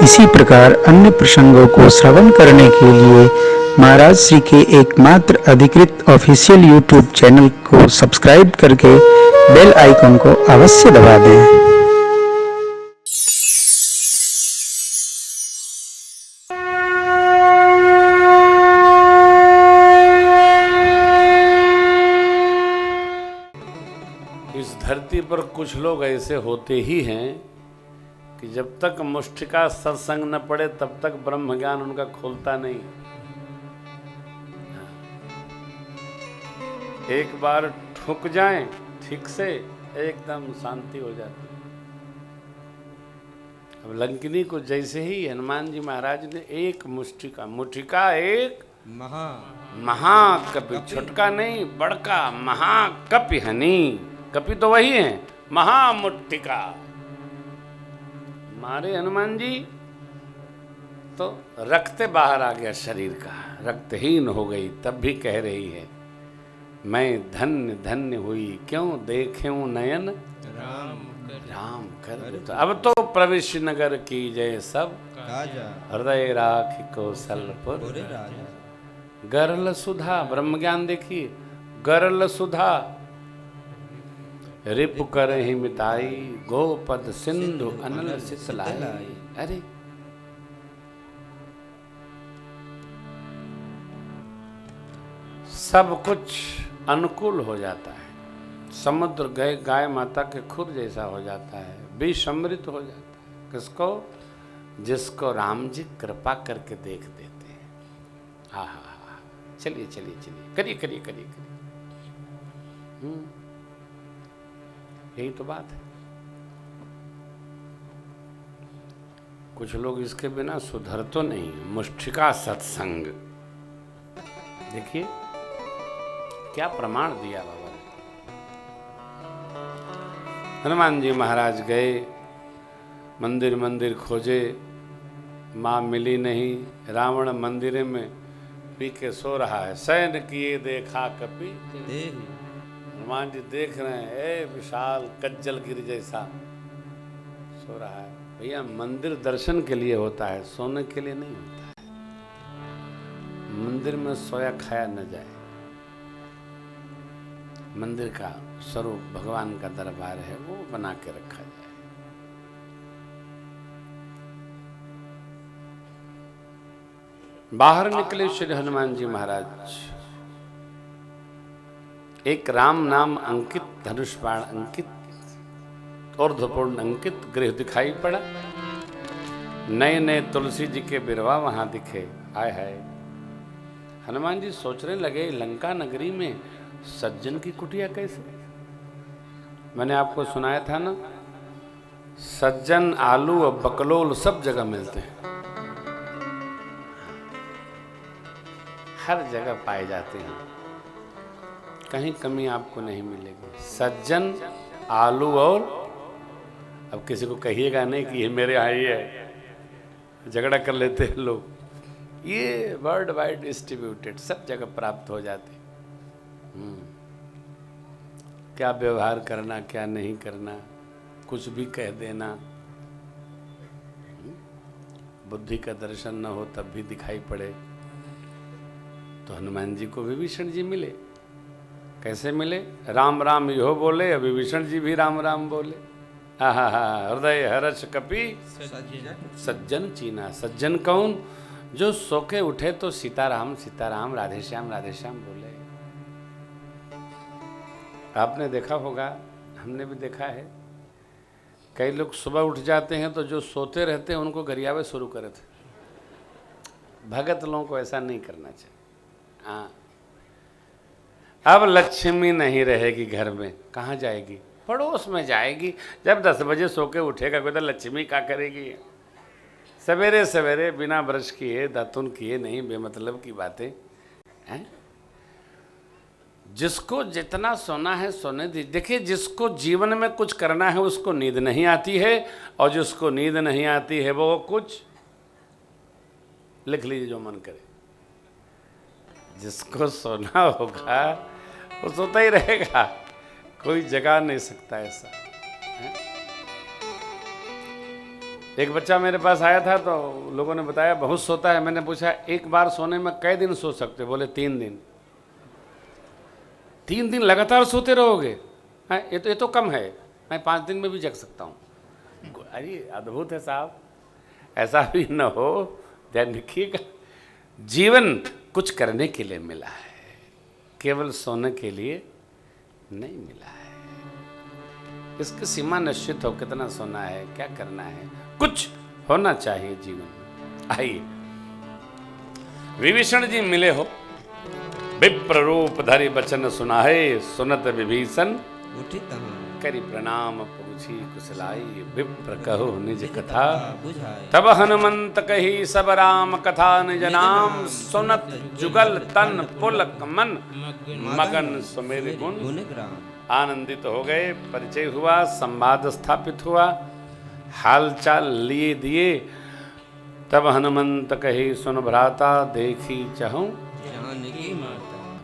इसी प्रकार अन्य प्रसंगों को श्रवण करने के लिए महाराज श्री के एकमात्र अधिकृत ऑफिशियल यूट्यूब चैनल को सब्सक्राइब करके बेल आइकन को अवश्य दबा दें। इस धरती पर कुछ लोग ऐसे होते ही हैं कि जब तक मुष्टिका सत्संग न पड़े तब तक ब्रह्म ज्ञान उनका खोलता नहीं। एक बार ठुक जाएं ठीक से एकदम शांति हो जाती। अब लंकिनी को जैसे ही हनुमान जी महाराज ने एक मुष्टिका एक महाकपि, छुटका नहीं बड़का महाकपि हनी, कपि तो वही है, महामुट्टिका मारे हनुमान जी तो रक्त बाहर आ गया शरीर का, रक्तहीन हो गई। तब भी कह रही है मैं धन्य धन्य हुई, क्यों देखें नयन राम कर। तो अब तो प्रविश्य नगर की जय सब हृदय राख कौशलपुर गरल सुधा। ब्रह्म ज्ञान देखिए, गरल सुधा रिपु कर ही मिताई, गोपद सिंधु अनल सितलाई। अरे सब कुछ अनुकूल हो जाता है। समुद्र गए गाय माता के खुद जैसा हो जाता है, विषमृत हो जाता है। किसको? जिसको राम जी कृपा करके देख देते हैं। हाँ हाँ हाँ, चलिए चलिए चलिए, करिए करिए करिए करिए। यही तो बात है। कुछ लोग इसके बिना सुधर तो नहीं। मुष्टिका सत्संग देखिए क्या प्रमाण दिया बाबा ने। हनुमान जी महाराज गए, मंदिर मंदिर खोजे, मां मिली नहीं। रावण मंदिर में पी के सो रहा है, शयन किए देखा कपि। हनुमान जी देख रहे हैं, ए विशाल कज्जल गिर जैसा सो रहा है। भैया मंदिर दर्शन के लिए होता है, सोने के लिए नहीं होता है। मंदिर में सोया खाया न जाए। मंदिर का स्वरूप भगवान का दरबार है, वो बना के रखा जाए। बाहर निकले श्री हनुमान जी महाराज, एक राम नाम अंकित, धनुष बाण अंकित, ऊर्ध्वपूर्ण अंकित गृह दिखाई पड़ा। नए नए तुलसी जी के बिरवा वहां दिखे। आय हाय, हनुमान जी सोचने लगे लंका नगरी में सज्जन की कुटिया कैसे। मैंने आपको सुनाया था ना, सज्जन आलू और बकलोल सब जगह मिलते हैं, हर जगह पाए जाते हैं, कहीं कमी आपको नहीं मिलेगी। सज्जन आलू और, अब किसी को कहिएगा नहीं कि ये मेरे यहाँ ही है, झगड़ा कर लेते हैं लोग। ये वर्ल्ड वाइड डिस्ट्रीब्यूटेड, सब जगह प्राप्त हो जाते। क्या व्यवहार करना क्या नहीं करना, कुछ भी कह देना। बुद्धि का दर्शन न हो तब भी दिखाई पड़े। तो हनुमान जी को विभीषण जी मिले। कैसे मिले? राम राम यो बोले, विभीषण जी भी राम राम बोले। आहा हा, हृदय हर्ष कपि सज्जन चीना। सज्जन कौन? जो सो के उठे तो सीताराम सीताराम, राधेश्याम राधेश्याम बोले। आपने देखा होगा, हमने भी देखा है, कई लोग सुबह उठ जाते हैं तो जो सोते रहते हैं उनको गरियावे शुरू करे थे। भगत लोगों को ऐसा नहीं करना चाहिए। हाँ, अब लक्ष्मी नहीं रहेगी घर में, कहाँ जाएगी? पड़ोस में जाएगी। जब 10 बजे सो के उठेगा कोई तो लक्ष्मी क्या करेगी? सवेरे सवेरे बिना ब्रश किए दातुन किए नहीं, बेमतलब की बातें हैं। जिसको जितना सोना है सोने दीजिए। देखिए, जिसको जीवन में कुछ करना है उसको नींद नहीं आती है, और जिसको नींद नहीं आती है वो कुछ, लिख लीजिए जो मन करे। जिसको सोना होगा वो सोता ही रहेगा, कोई जगा नहीं सकता ऐसा है? एक बच्चा मेरे पास आया था तो लोगों ने बताया बहुत सोता है। मैंने पूछा एक बार सोने में कै दिन सो सकते? बोले 3 दिन। 3 दिन लगातार सोते रहोगे? हाँ, ये तो कम है, मैं 5 दिन में भी जग सकता हूँ। अरे अद्भुत है साहब, ऐसा भी न हो। ध्यान रखिएगा, जीवन कुछ करने के लिए मिला है, केवल सोने के लिए नहीं मिला है। इसकी सीमा निश्चित हो, कितना सोना है, क्या करना है, कुछ होना चाहिए जीवन में। आइए, विभीषण जी मिले हो, विप्र रूप धरि बचन सुनाहे, सुनत विभीषण करि प्रणाम पूछी कुशलाई, विप्र कहो निज कथा तब हनुमंत कही सब राम कथा, निज नाम सुनत जुगल तन पुलक मन, मगन सुमेर गुण आनंदित हो गए। परिचय हुआ, संवाद स्थापित हुआ, हालचाल लिए दिए। तब हनुमंत कही सुन भ्राता, देखी चाहूं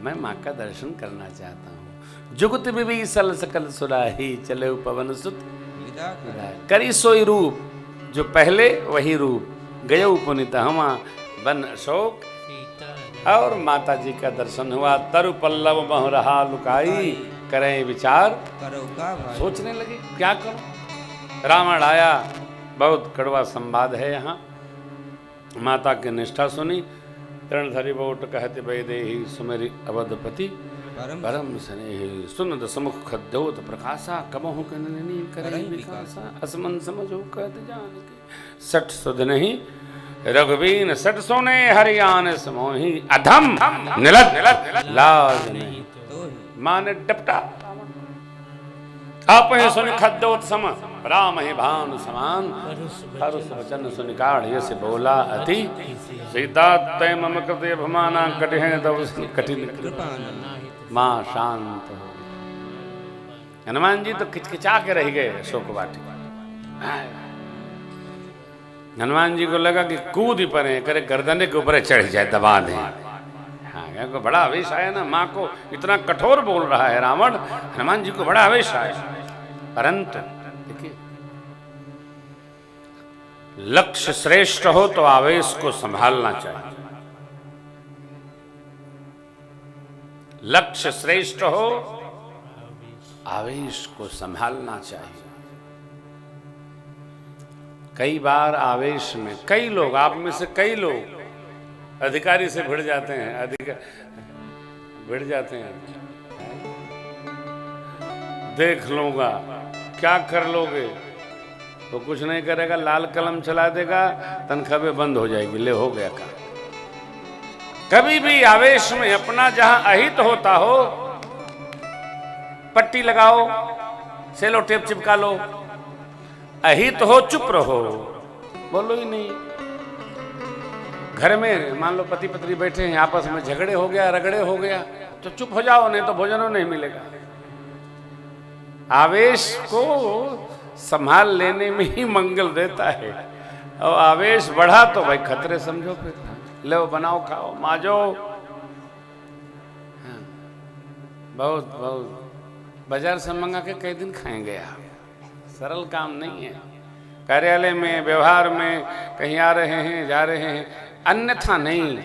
मैं माँ का दर्शन करना चाहता हूँ। जुगत विभीषण सकल सुराही, चले पवन सुत करी सोई रूप। जो पहले वही रूप, गयो पुनित हमा बन अशोक। और माता जी का दर्शन हुआ। तरु पल्लव मह रहा लुकाई, करें विचार सोचने लगे क्या करो। रावण आया, बहुत कड़वा संवाद है यहाँ। माता की निष्ठा सुनी। तरणधरि बोट कहते वैदेही, सुमेरि अवधपति परम स्नेही। सुनद समुख खद्योत प्रकाशा, कबहु कननी करे विकासा। असमन समझो कहत जान के, सठ सुध नहीं रघुबीन सठ सोने, हरियाण समोही। अधम निलत लाज नहीं। माँ ने डपटा, आप ही सुन खद्योत सम, राम ही भानु समान। हरुष वचन सुन काढ़ यस बोला अति, सीता तय मम कृते अभिमाना, कटिह तव कठिन माँ शांत हो। हनुमान जी तो किचकिचा के रह गए अशोक वाटिका। हनुमान जी को लगा कि कूद ही पड़े, करे गर्दने के ऊपर चढ़ जाए, दबा दे। हाँ, को बड़ा आवेश आया ना, माँ को इतना कठोर बोल रहा है रावण, हनुमान जी को बड़ा आवेश आया। परंतु देखिए, लक्ष्य श्रेष्ठ हो तो आवेश को संभालना चाहिए। लक्ष्य श्रेष्ठ हो, आवेश को संभालना चाहिए। कई बार आवेश में कई लोग, आप में से कई लोग अधिकारी से भिड़ जाते हैं, भिड़ जाते हैं। देख लूंगा, क्या कर लोगे? तो कुछ नहीं करेगा, लाल कलम चला देगा, तनख्वाह बंद हो जाएगी, ले हो गया काम। कभी भी आवेश में अपना जहां अहित होता हो, पट्टी लगाओ, सेलो टेप चिपका लो। अहित हो चुप रहो, बोलो ही नहीं। घर में मान लो पति पत्नी बैठे हैं, आपस में झगड़े हो गया, रगड़े हो गया, तो चुप हो जाओ, नहीं तो भोजन नहीं मिलेगा। आवेश को संभाल लेने में ही मंगल देता है। और आवेश बढ़ा तो भाई खतरे समझो, फिर लो बनाओ खाओ माजो। हाँ, बहुत बहुत बाजार से मंगा के कई दिन खाएंगे आप। सरल काम नहीं है। कार्यालय में, व्यवहार में, कहीं आ रहे हैं, जा रहे हैं, अन्यथा नहीं,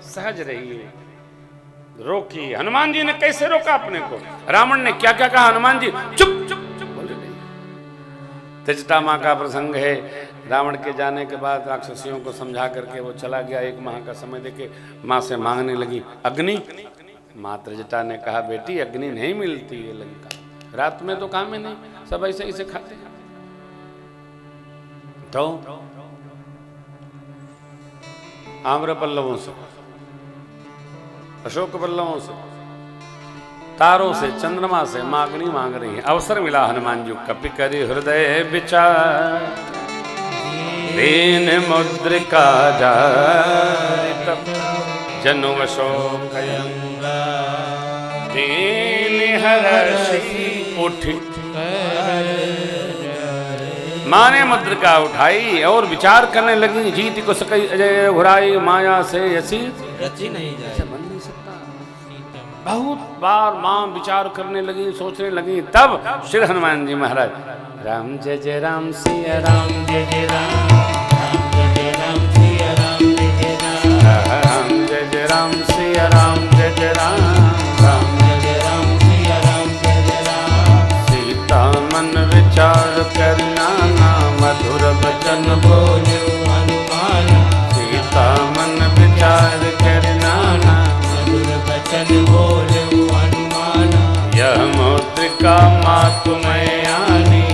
सहज रहिए। रोकिए। हनुमान जी ने कैसे रोका अपने को? रावण ने क्या क्या कहा? हनुमान जी चुप चुप चुप बोले नहीं। त्यजटा माँ का प्रसंग है। रावण के जाने के बाद राक्षसियों को समझा करके वो चला गया। 1 माह का समय देके माँ से मांगने लगी अग्नि। माँ त्यजटा ने कहा, बेटी अग्नि नहीं मिलती है लंका, रात में तो काम ही नहीं, सब ऐसे ही से खाते हैं। तो आम्र पल्लवों से, अशोक पल्लवों से, तारों से, चंद्रमा से माँ अग्नि मांग रही है। अवसर मिला हनुमान जी, कपि करि हृदय विचार, दीन मुद्रिका जनु अशोक दीन हर्षि उठ। माँ ने मुद्रिका उठाई और विचार करने लगी, जीत को सकई अजय घुराई, माया से यसी रची नहीं जाए, बन नहीं सकता। बहुत बार माँ विचार करने लगी, सोचने लगी। तब श्री हनुमान जी महाराज, राम जय जय राम सिया राम जय जय राम, राम जय जय राम सिया राम जय जय राम, राम जय जय राम सिया राम जय जय राम, राम जय जय राम सिया राम जय जय राम। सीता मन विचार करना ना, मधुर वचन बोले हनुमान। सीता मन विचार करना ना, मधुर वचन बोले हनुमान। यह मुद्रिका मातु मैं आनी,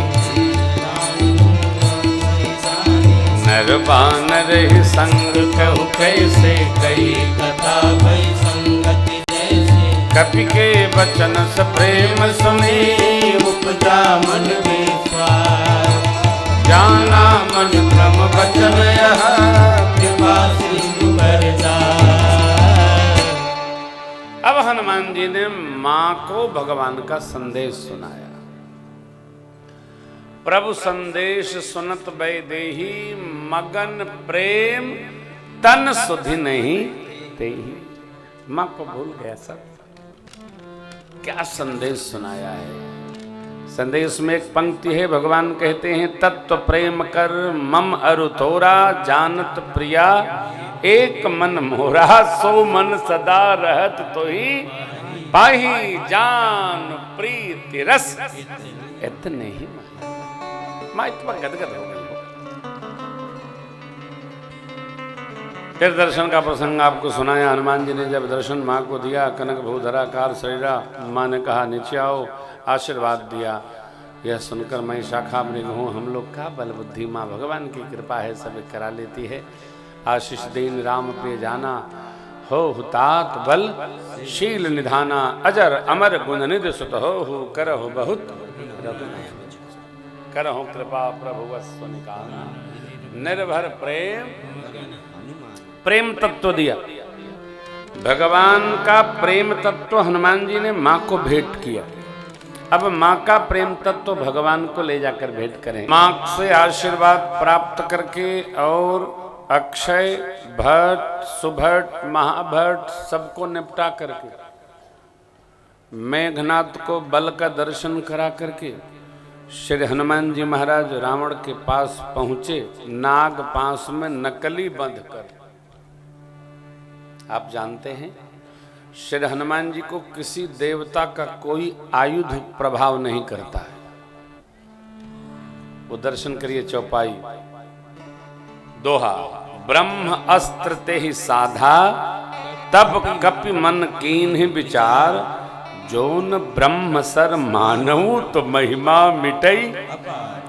नर बानर ही संग कहु कैसे, कई कथा भई संगति जैसे। कपि के वचन से प्रेम सुनी, उपजा मन विश्वास। जाना मन क्रम वचन यह, कृपा सिंधु बरसात। अब हनुमान जी ने मां को भगवान का संदेश सुनाया। प्रभु संदेश सुनत वैदेही, मगन प्रेम तन सुधि नहीं तेहि। मां को भूल गया सब, क्या संदेश सुनाया है। संदेश में एक पंक्ति है, भगवान कहते हैं, तत्व प्रेम कर मम अरु तोरा, जानत प्रिया एक मन मोरा। सो मन सदा रहत तोहि, पाहि जान प्रीति रस। इतने ही मां इतना गदगद हो गई। फिर दर्शन का प्रसंग आपको सुनाया। हनुमान जी ने जब दर्शन माँ को दिया, कनक भूधराकार शरीरा, माँ ने कहा नीचे आओ, आशीर्वाद दिया। यह सुनकर मैं शाखा मृग हूँ, हम लोग का बल बुद्धि माँ भगवान की कृपा है, सब करा लेती है। आशीष दीन राम पे जाना, हो हुतात बल शील निधाना। अजर अमर गुण निधि सुत हो, करहु बहुत करहु कृपा प्रभु वस्व निकाना। निर्भर प्रेम, प्रेम तत्व दिया। भगवान का प्रेम तत्व हनुमान जी ने माँ को भेंट किया। अब माँ का प्रेम तत्व भगवान को ले जाकर भेंट करें। माँ से आशीर्वाद प्राप्त करके और अक्षय भट्ट, सुभट, महाभट्ट सबको निपटा करके, मेघनाथ को बल का दर्शन करा करके श्री हनुमान जी महाराज रावण के पास पहुंचे, नाग पास में नकली बंध कर। आप जानते हैं श्री हनुमान जी को किसी देवता का कोई आयुध प्रभाव नहीं करता है। वो दर्शन करिए चौपाई, दोहा, ब्रह्म अस्त्र ते ही साधा, तब कपि मन कीन ही विचार। जोन ब्रह्म सर मानऊ तो महिमा मिटई,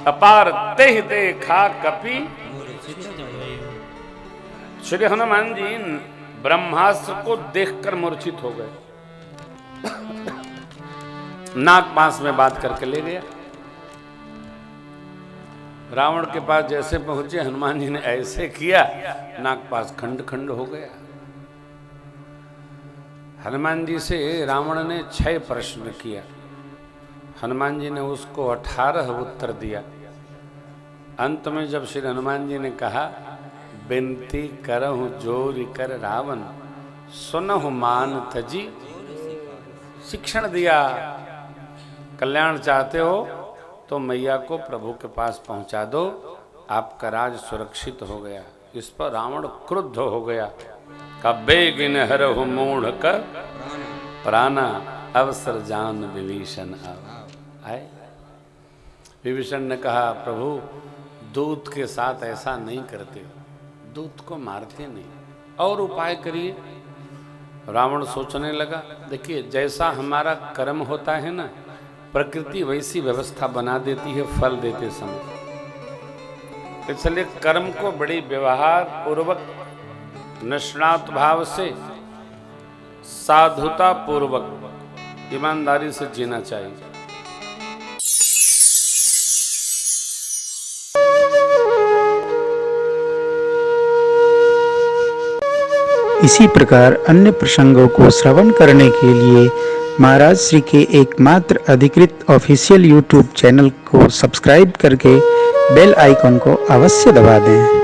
अपार तेह देखा कपि। श्री हनुमान जी ब्रह्मास्त्र को देखकर मूर्छित हो गए। नाग पास में बात करके ले गया। रावण के पास जैसे पहुंचे, हनुमान जी ने ऐसे किया, नागपाश खंड खंड हो गया। हनुमान जी से रावण ने 6 प्रश्न किया, हनुमान जी ने उसको 18 उत्तर दिया। अंत में जब श्री हनुमान जी ने कहा, बिनती करहु जोरि कर रावण, सुनहु मान तजी। शिक्षण दिया, कल्याण चाहते हो तो मैया को प्रभु के पास पहुंचा दो, आपका राज सुरक्षित हो गया। इस पर रावण क्रुद्ध हो गया। बेगिन हरहु मूढ़ का प्राणा, अवसर जान विभीषण आए। विभीषण ने कहा, प्रभु दूत के साथ ऐसा नहीं करते, दूत को मारते नहीं, और उपाय करिए। रावण सोचने लगा, देखिए जैसा हमारा कर्म होता है ना, प्रकृति वैसी व्यवस्था बना देती है फल देते समय। इसलिए कर्म को बड़ी व्यवहार पूर्वक, निष्णात भाव से, साधुता पूर्वक, ईमानदारी से जीना चाहिए। इसी प्रकार अन्य प्रसंगों को श्रवण करने के लिए महाराज श्री के एकमात्र अधिकृत ऑफिशियल YouTube चैनल को सब्सक्राइब करके बेल आइकन को अवश्य दबा दें।